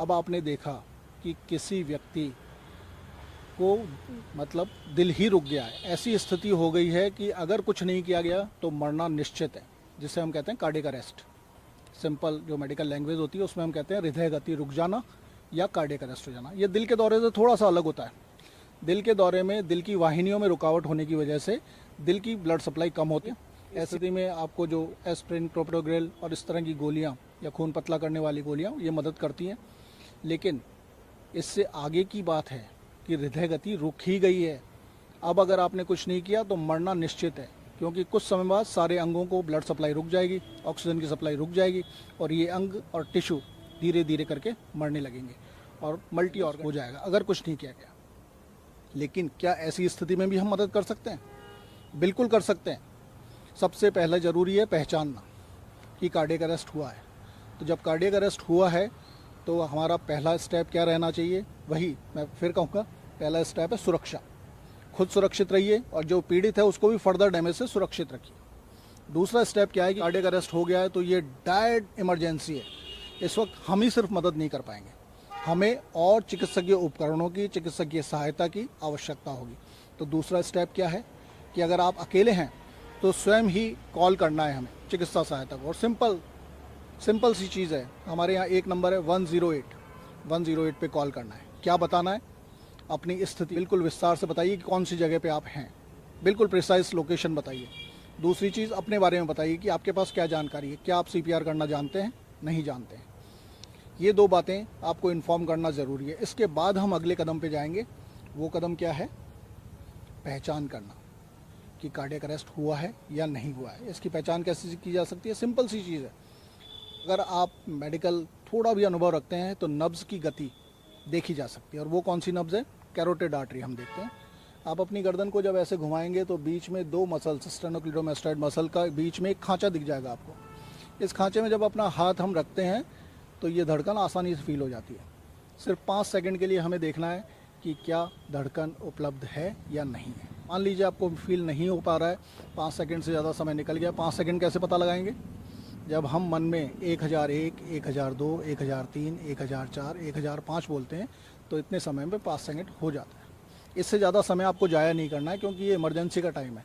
अब आपने देखा कि किसी व्यक्ति को मतलब दिल ही रुक गया है, ऐसी स्थिति हो गई है कि अगर कुछ नहीं किया गया तो मरना निश्चित है, जिसे हम कहते हैं कार्डियक अरेस्ट। सिंपल जो मेडिकल लैंग्वेज होती है उसमें हम कहते हैं हृदय गति रुक जाना या कार्डियक अरेस्ट हो जाना। ये दिल के दौरे से थोड़ा सा अलग होता है। दिल के दौरे में दिल की वाहिनियों में रुकावट होने की वजह से दिल की ब्लड सप्लाई कम होती है। ऐसी स्थिति में आपको जो एस्प्रिन, क्लोपिडोग्रेल और इस तरह की गोलियां या खून पतला करने वाली गोलियां ये मदद करती हैं। लेकिन इससे आगे की बात है कि हृदय गति रुक ही गई है। अब अगर आपने कुछ नहीं किया तो मरना निश्चित है, क्योंकि कुछ समय बाद सारे अंगों को ब्लड सप्लाई रुक जाएगी, ऑक्सीजन की सप्लाई रुक जाएगी और ये अंग और टिश्यू धीरे धीरे करके मरने लगेंगे और मल्टी ऑर्गन हो जाएगा अगर कुछ नहीं किया गया। लेकिन क्या ऐसी स्थिति में भी हम मदद कर सकते हैं? बिल्कुल कर सकते हैं। सबसे पहले ज़रूरी है पहचानना कि कार्डियक अरेस्ट हुआ है। तो जब कार्डियक अरेस्ट हुआ है तो हमारा पहला स्टेप क्या रहना चाहिए? वही मैं फिर कहूँगा, पहला स्टेप है सुरक्षा। खुद सुरक्षित रहिए और जो पीड़ित है उसको भी फर्दर डैमेज से सुरक्षित रखिए। दूसरा स्टेप क्या है कि कार्डियक अरेस्ट हो गया है तो ये डायरेक्ट इमरजेंसी है। इस वक्त हम ही सिर्फ मदद नहीं कर पाएंगे, हमें और चिकित्सकीय उपकरणों की, चिकित्सकीय सहायता की आवश्यकता होगी। तो दूसरा स्टेप क्या है कि अगर आप अकेले हैं तो स्वयं ही कॉल करना है हमें चिकित्सा सहायता को। और सिंपल सी चीज़ है, हमारे यहाँ एक नंबर है 108 पे कॉल करना है। क्या बताना है? अपनी स्थिति बिल्कुल विस्तार से बताइए कि कौन सी जगह पे आप हैं, बिल्कुल प्रिसाइज लोकेशन बताइए। दूसरी चीज़, अपने बारे में बताइए कि आपके पास क्या जानकारी है, क्या आप CPR करना जानते हैं, नहीं जानते हैं। ये दो बातें आपको इन्फॉर्म करना ज़रूरी है। इसके बाद हम अगले कदम पे जाएंगे। वो कदम क्या है? पहचान करना कि कार्डियक अरेस्ट हुआ है या नहीं हुआ है। इसकी पहचान कैसे की जा सकती है? सिंपल सी चीज़ है। अगर आप मेडिकल थोड़ा भी अनुभव रखते हैं तो नब्ज़ की गति देखी जा सकती है। और वो कौन सी नब्ज़ है? कैरोटिड आर्टरी हम देखते हैं। आप अपनी गर्दन को जब ऐसे घुमाएंगे तो बीच में दो मसल्स, स्टेनोक्लीडोमास्टाइड मसल का बीच में एक खांचा दिख जाएगा आपको। इस खांचे में जब अपना हाथ हम रखते हैं तो ये धड़कन आसानी से फील हो जाती है। सिर्फ 5 सेकंड के लिए हमें देखना है कि क्या धड़कन उपलब्ध है या नहीं है। मान लीजिए आपको फील नहीं हो पा रहा है, 5 सेकंड से ज़्यादा समय निकल गया। 5 सेकंड कैसे पता लगाएंगे? जब हम मन में 1001, 1002, 1003, 1004, 1005 बोलते हैं तो इतने समय में 5 सेकंड हो जाता है। इससे ज़्यादा समय आपको जाया नहीं करना है, क्योंकि ये इमरजेंसी का टाइम है।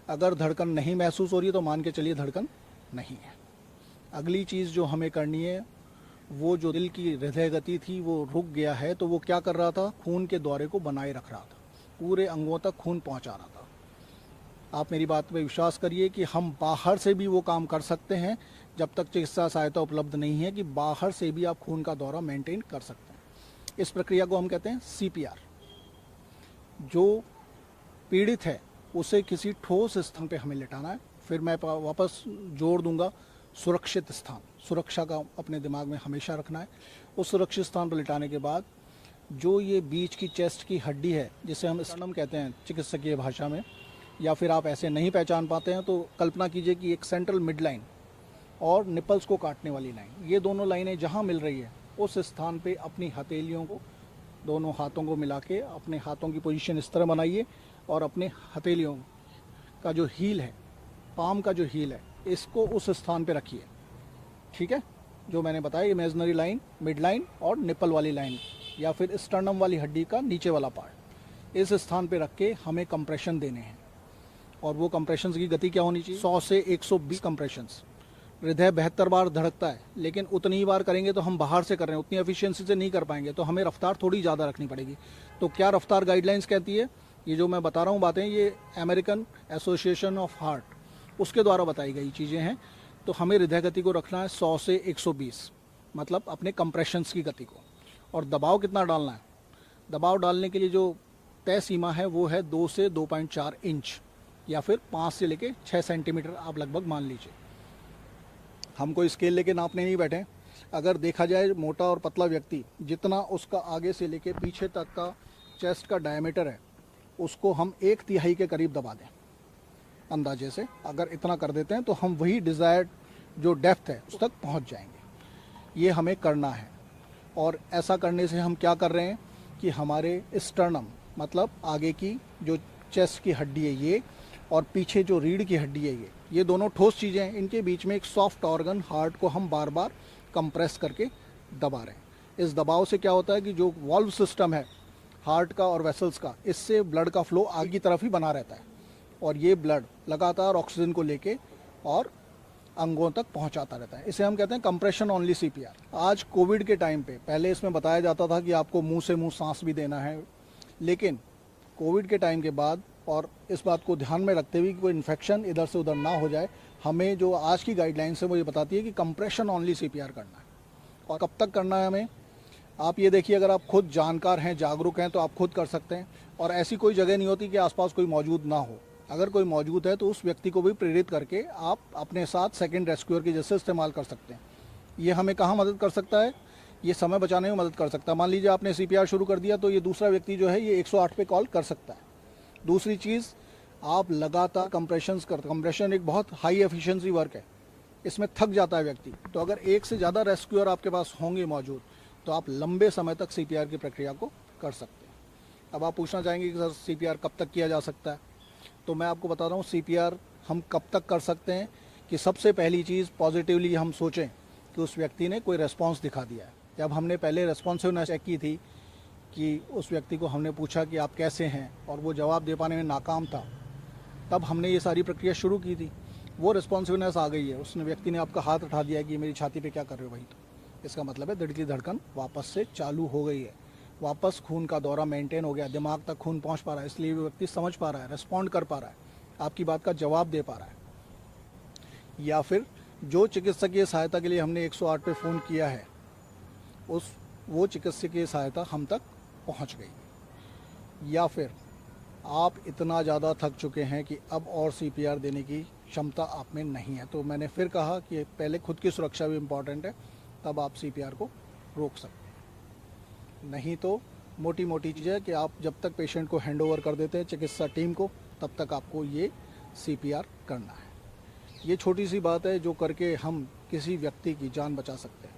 अगर धड़कन नहीं महसूस हो रही है तो मान के चलिए धड़कन नहीं है। अगली चीज़ जो हमें करनी है, वो जो दिल की हृदय गति थी वो रुक गया है, तो वो क्या कर रहा था? खून के दौरे को बनाए रख रहा था, पूरे अंगों तक खून पहुंचा रहा था। आप मेरी बात पे विश्वास करिए कि हम बाहर से भी वो काम कर सकते हैं, जब तक चिकित्सा सहायता उपलब्ध नहीं है, कि बाहर से भी आप खून का दौरा मेंटेन कर सकते हैं। इस प्रक्रिया को हम कहते हैं CPR। जो पीड़ित है उसे किसी ठोस स्थान पे हमें लिटाना है। फिर मैं वापस जोड़ दूंगा, सुरक्षित स्थान, सुरक्षा का अपने दिमाग में हमेशा रखना है। उस सुरक्षित स्थान पर लिटाने के बाद जो ये बीच की चेस्ट की हड्डी है, जिसे हम स्टर्नम कहते हैं चिकित्सकीय भाषा में, या फिर आप ऐसे नहीं पहचान पाते हैं तो कल्पना कीजिए कि एक सेंट्रल मिड लाइन और निपल्स को काटने वाली लाइन, ये दोनों लाइनें जहाँ मिल रही है उस स्थान पे अपनी हथेलियों को, दोनों हाथों को मिला के अपने हाथों की पोजीशन इस तरह बनाइए और अपने हथेलियों का जो हील है, पाम का जो हील है, इसको उस स्थान पे रखिए। ठीक है? जो मैंने बताया, इमेजिनरी लाइन, मिड लाइन और निपल वाली लाइन, या फिर स्टर्नम वाली हड्डी का नीचे वाला पार्ट, इस स्थान पे रख के हमें कंप्रेशन देने हैं। और वो कंप्रेशंस की गति क्या होनी चाहिए? 100 से 120 कंप्रेशंस। हृदय 72 बार धड़कता है, लेकिन उतनी ही बार करेंगे तो हम बाहर से कर रहे हैं, उतनी एफिशिएंसी से नहीं कर पाएंगे, तो हमें रफ्तार थोड़ी ज़्यादा रखनी पड़ेगी। तो क्या रफ्तार गाइडलाइंस कहती है? ये जो मैं बता रहा हूँ बातें, ये अमेरिकन एसोसिएशन ऑफ हार्ट, उसके द्वारा बताई गई चीज़ें हैं। तो हमें हृदय गति को रखना है 100 से 120, मतलब अपने कंप्रेशंस की गति को। और दबाव कितना डालना है? दबाव डालने के लिए जो तय सीमा है वो है 2 से 2.4 इंच, या फिर 5 से लेके 6 सेंटीमीटर आप लगभग मान लीजिए। हम कोई स्केल लेके नापने नहीं बैठे। अगर देखा जाए, मोटा और पतला व्यक्ति, जितना उसका आगे से लेके पीछे तक का चेस्ट का डायमीटर है, उसको हम 1/3 के करीब दबा दें अंदाजे से। अगर इतना कर देते हैं तो हम वही डिज़ायर्ड जो डेप्थ है उस तक पहुंच जाएंगे। ये हमें करना है। और ऐसा करने से हम क्या कर रहे हैं कि हमारे स्टर्नम, मतलब आगे की जो चेस्ट की हड्डी है ये, और पीछे जो रीढ़ की हड्डी है ये दोनों ठोस चीज़ें हैं। इनके बीच में एक सॉफ्ट ऑर्गन, हार्ट को हम बार बार कंप्रेस करके दबा रहे हैं। इस दबाव से क्या होता है कि जो वॉल्व सिस्टम है हार्ट का और वेसल्स का, इससे ब्लड का फ्लो आगे की तरफ ही बना रहता है और ये ब्लड लगातार ऑक्सीजन को लेके और अंगों तक पहुंचाता रहता है। इसे हम कहते हैं कंप्रेशन ओनली सीपीआर। आज कोविड के टाइम पे पहले इसमें बताया जाता था कि आपको मुंह से मुंह सांस भी देना है, लेकिन कोविड के टाइम के बाद और इस बात को ध्यान में रखते हुए कि कोई इन्फेक्शन इधर से उधर ना हो जाए, हमें जो आज की गाइडलाइंस है वो ये बताती है कि कंप्रेशन ओनली सीपीआर करना है। और कब तक करना है हमें, आप ये देखिए, अगर आप खुद जानकार हैं, जागरूक हैं तो आप खुद कर सकते हैं। और ऐसी कोई जगह नहीं होती कि आसपास कोई मौजूद ना हो। अगर कोई मौजूद है तो उस व्यक्ति को भी प्रेरित करके आप अपने साथ सेकंड रेस्क्यूअर के जैसे इस्तेमाल कर सकते हैं। ये हमें कहाँ मदद कर सकता है, ये समय बचाने में मदद कर सकता है। मान लीजिए आपने सीपीआर शुरू कर दिया तो ये दूसरा व्यक्ति जो है ये 108 पे कॉल कर सकता है। दूसरी चीज़, आप लगातार कंप्रेशन एक बहुत हाई एफिशिएंसी वर्क है, इसमें थक जाता है व्यक्ति। तो अगर एक से ज़्यादा रेस्क्यूअर आपके पास होंगे मौजूद तो आप लंबे समय तक सीपीआर की प्रक्रिया को कर सकते हैं। अब आप पूछना चाहेंगे कि सर सीपीआर कब तक किया जा सकता है, तो मैं आपको बता रहा हूँ सीपीआर हम कब तक कर सकते हैं कि सबसे पहली चीज़ पॉजिटिवली हम सोचें कि उस व्यक्ति ने कोई रेस्पॉन्स दिखा दिया है। जब हमने पहले रेस्पॉन्सिवनेस चेक की थी कि उस व्यक्ति को हमने पूछा कि आप कैसे हैं और वो जवाब दे पाने में नाकाम था, तब हमने ये सारी प्रक्रिया शुरू की थी। वो रिस्पॉन्सिवनेस आ गई है, उसने व्यक्ति ने आपका हाथ उठा दिया कि मेरी छाती पे क्या कर रहे हो भाई, तो इसका मतलब है दिल की धड़कन वापस से चालू हो गई है, वापस खून का दौरा मेंटेन हो गया, दिमाग तक खून पहुंच पा रहा है, इसलिए वो व्यक्ति समझ पा रहा है, रिस्पॉन्ड कर पा रहा है, आपकी बात का जवाब दे पा रहा है। या फिर जो चिकित्सकीय सहायता के लिए हमने 108 पे फ़ोन किया है वो चिकित्सकीय सहायता हम तक पहुंच गई। या फिर आप इतना ज़्यादा थक चुके हैं कि अब और सीपीआर देने की क्षमता आप में नहीं है, तो मैंने फिर कहा कि पहले खुद की सुरक्षा भी इम्पॉर्टेंट है, तब आप सीपीआर को रोक सकते हैं। नहीं तो मोटी मोटी चीज़ है कि आप जब तक पेशेंट को हैंडओवर कर देते हैं चिकित्सा टीम को, तब तक आपको ये सीपीआर करना है। ये छोटी सी बात है जो करके हम किसी व्यक्ति की जान बचा सकते हैं।